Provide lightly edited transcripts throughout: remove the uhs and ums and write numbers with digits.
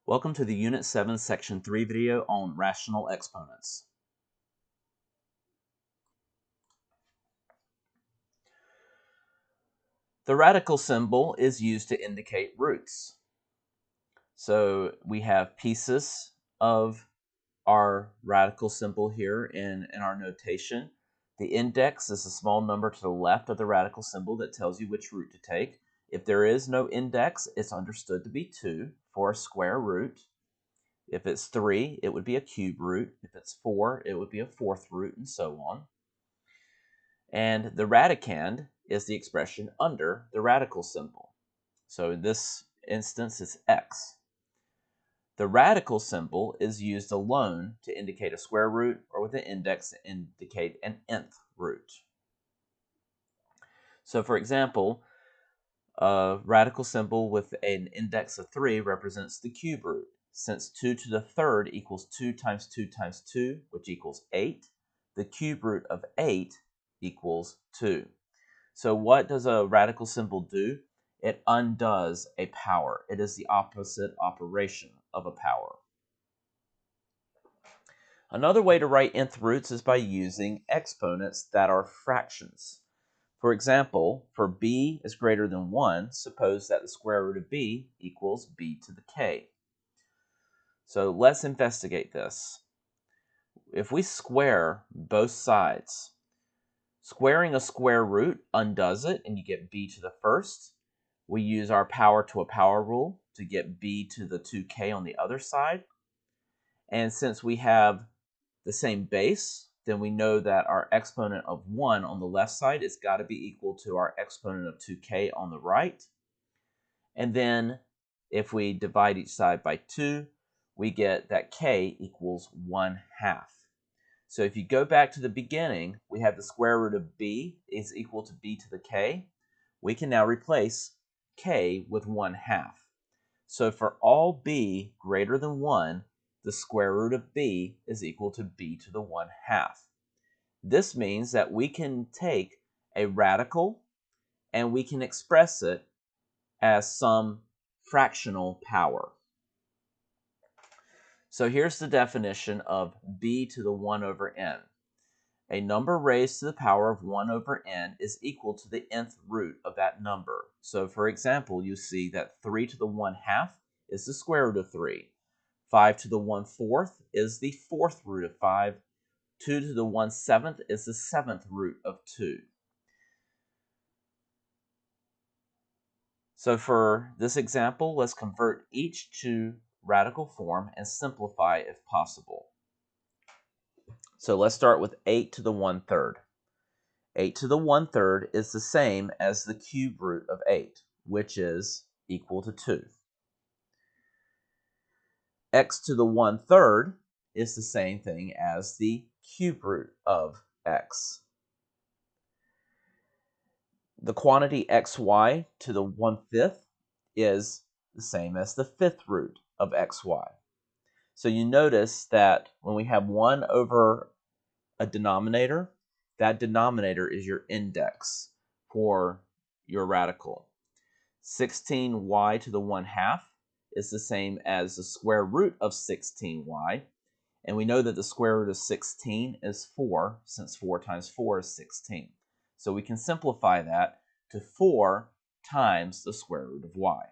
Welcome to the Unit 7 Section 3 video on rational exponents. The radical symbol is used to indicate roots. So we have pieces of our radical symbol here in our notation. The index is a small number to the left of the radical symbol that tells you which root to take. If there is no index, it's understood to be 2 for a square root. If it's 3, it would be a cube root. If it's 4, it would be a fourth root, and so on. And the radicand is the expression under the radical symbol. So in this instance, it's x. The radical symbol is used alone to indicate a square root or with an index to indicate an nth root. So for example, a radical symbol with an index of 3 represents the cube root. Since 2 to the third equals 2 times 2 times 2, which equals 8, the cube root of 8 equals 2. So what does a radical symbol do? It undoes a power. It is the opposite operation of a power. Another way to write nth roots is by using exponents that are fractions. For example, for b is greater than 1, suppose that the square root of b equals b to the k. So let's investigate this. If we square both sides, squaring a square root undoes it and you get b to the first. We use our power to a power rule to get b to the 2k on the other side. And since we have the same base, then we know that our exponent of 1 on the left side has got to be equal to our exponent of 2k on the right. And then if we divide each side by 2, we get that k equals 1/2. So if you go back to the beginning, we have the square root of b is equal to b to the k. We can now replace k with 1/2. So for all b greater than 1, the square root of b is equal to b to the 1/2. This means that we can take a radical and we can express it as some fractional power. So here's the definition of b to the 1 over n. A number raised to the power of 1 over n is equal to the nth root of that number. So for example, you see that 3 to the 1/2 is the square root of 3. 5 to the 1/4 is the fourth root of 5. 2 to the 1/7 is the seventh root of 2. So for this example, let's convert each to radical form and simplify if possible. So let's start with 8 to the 1/3. 8 to the 1/3 is the same as the cube root of 8, which is equal to 2. X to the 1/3 is the same thing as the cube root of x. The quantity xy to the 1/5 is the same as the fifth root of xy. So you notice that when we have 1 over a denominator, that denominator is your index for your radical. 16y to the 1/2 is the same as the square root of 16y. And we know that the square root of 16 is 4, since 4 times 4 is 16. So we can simplify that to 4 times the square root of y.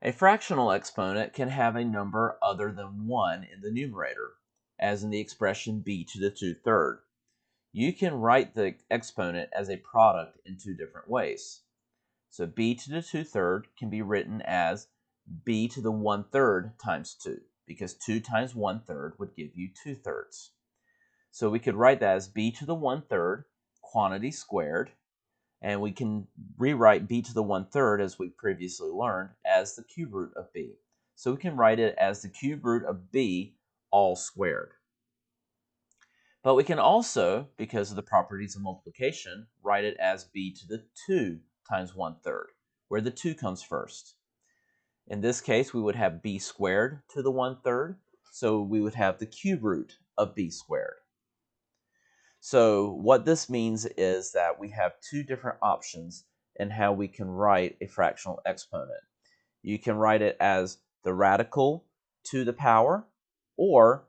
A fractional exponent can have a number other than 1 in the numerator, as in the expression b to the 2/3. You can write the exponent as a product in two different ways. So b to the 2/3 can be written as b to the 1/3 times 2, because 2 times 1/3 would give you 2/3. So we could write that as b to the 1/3 quantity squared, and we can rewrite b to the 1/3, as we previously learned, as the cube root of b. So we can write it as the cube root of b all squared. But we can also, because of the properties of multiplication, write it as b to the 2 times 1/3, where the 2 comes first. In this case, we would have b squared to the 1/3, so we would have the cube root of b squared. So what this means is that we have two different options in how we can write a fractional exponent. You can write it as the radical to the power, or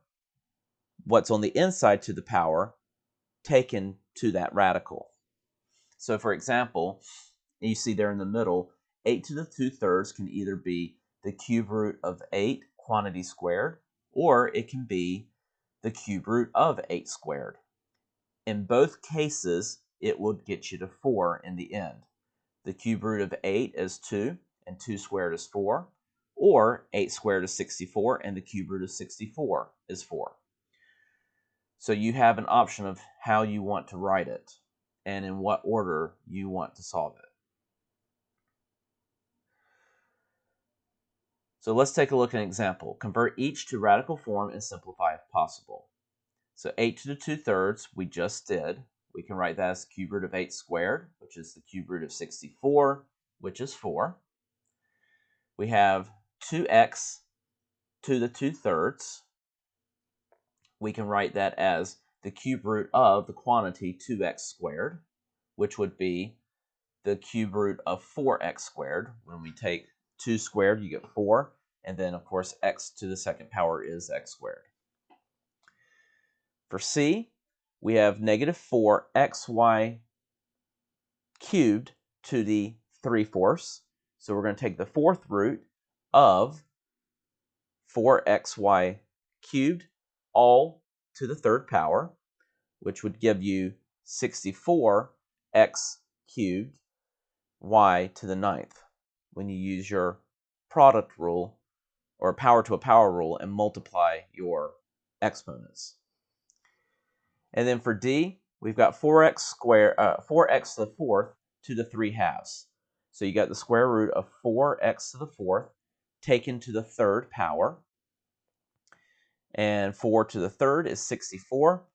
what's on the inside to the power taken to that radical. So for example, you see there in the middle, 8 to the 2/3 can either be the cube root of 8 quantity squared, or it can be the cube root of 8 squared. In both cases, it will get you to 4 in the end. The cube root of 8 is 2, and 2 squared is 4, or 8 squared is 64, and the cube root of 64 is 4. So you have an option of how you want to write it, and in what order you want to solve it. So let's take a look at an example. Convert each to radical form and simplify if possible. So 8 to the 2/3 we just did. We can write that as the cube root of 8 squared, which is the cube root of 64, which is 4. We have 2x to the 2/3. We can write that as the cube root of the quantity 2x squared, which would be the cube root of 4x squared. When we take 2 squared, you get 4, and then, of course, x to the second power is x squared. For c, we have negative 4xy cubed to the 3/4. So we're going to take the fourth root of 4xy cubed all to the third power, which would give you 64x cubed y to the 9th when you use your product rule or power to a power rule and multiply your exponents. And then for d, we've got 4x to the 4th to the 3/2. So you got the square root of 4x to the 4th taken to the third power. And 4 to the third is 64.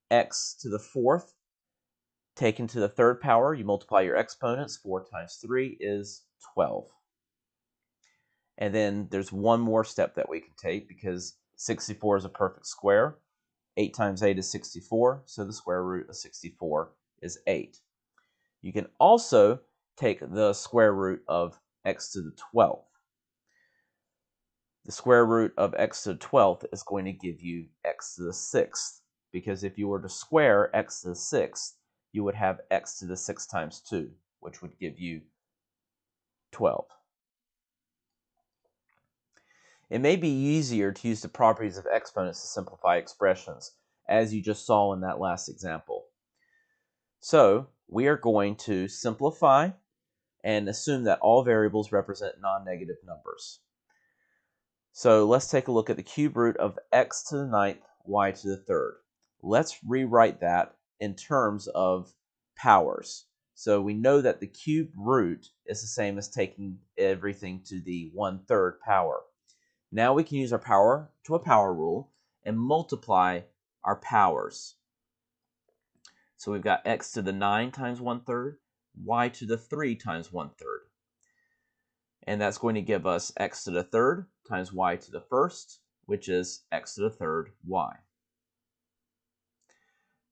X to the 4th taken to the third power, you multiply your exponents. 4 times 3 is 12. And then there's one more step that we can take because 64 is a perfect square. 8 times 8 is 64, so the square root of 64 is 8. You can also take the square root of x to the 12th. The square root of x to the 12th is going to give you x to the 6th, because if you were to square x to the 6th, you would have x to the 6 times 2, which would give you 12. It may be easier to use the properties of exponents to simplify expressions, as you just saw in that last example. So we are going to simplify and assume that all variables represent non-negative numbers. So let's take a look at the cube root of x to the 9th, y to the 3rd. Let's rewrite that in terms of powers. So we know that the cube root is the same as taking everything to the 1/3 power. Now we can use our power to a power rule and multiply our powers. So we've got x to the 9 times 1/3, y to the 3 times 1/3. And that's going to give us x to the 3rd times y to the 1st, which is x to the 3rd y.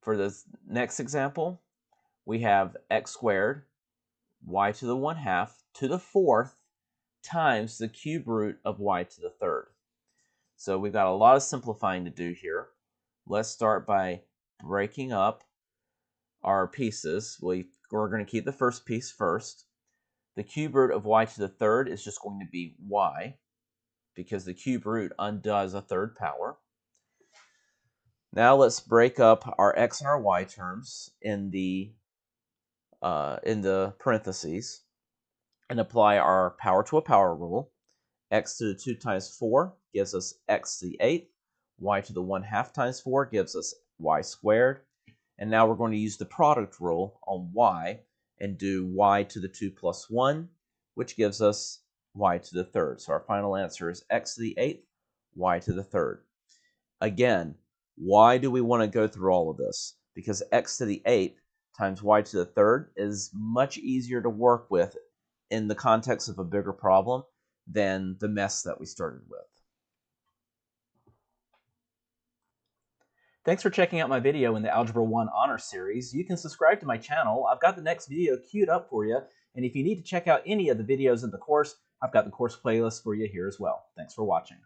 For this next example, we have x squared, y to the 1/2 to the 4th times the cube root of y to the 3rd. So we've got a lot of simplifying to do here. Let's start by breaking up our pieces. We're going to keep the first piece first. The cube root of y to the 3rd is just going to be y, because the cube root undoes a third power. Now let's break up our x and our y terms in the parentheses and apply our power to a power rule. X to the 2 times 4 gives us x to the 8th. Y to the 1/2 times 4 gives us y squared. And now we're going to use the product rule on y and do y to the 2 plus 1, which gives us y to the 3rd. So our final answer is x to the 8th, y to the 3rd. Again, why do we want to go through all of this? Because x to the 8th times y to the 3rd is much easier to work with in the context of a bigger problem than the mess that we started with. Thanks for checking out my video in the Algebra 1 Honor Series. You can subscribe to my channel. I've got the next video queued up for you. And if you need to check out any of the videos in the course, I've got the course playlist for you here as well. Thanks for watching.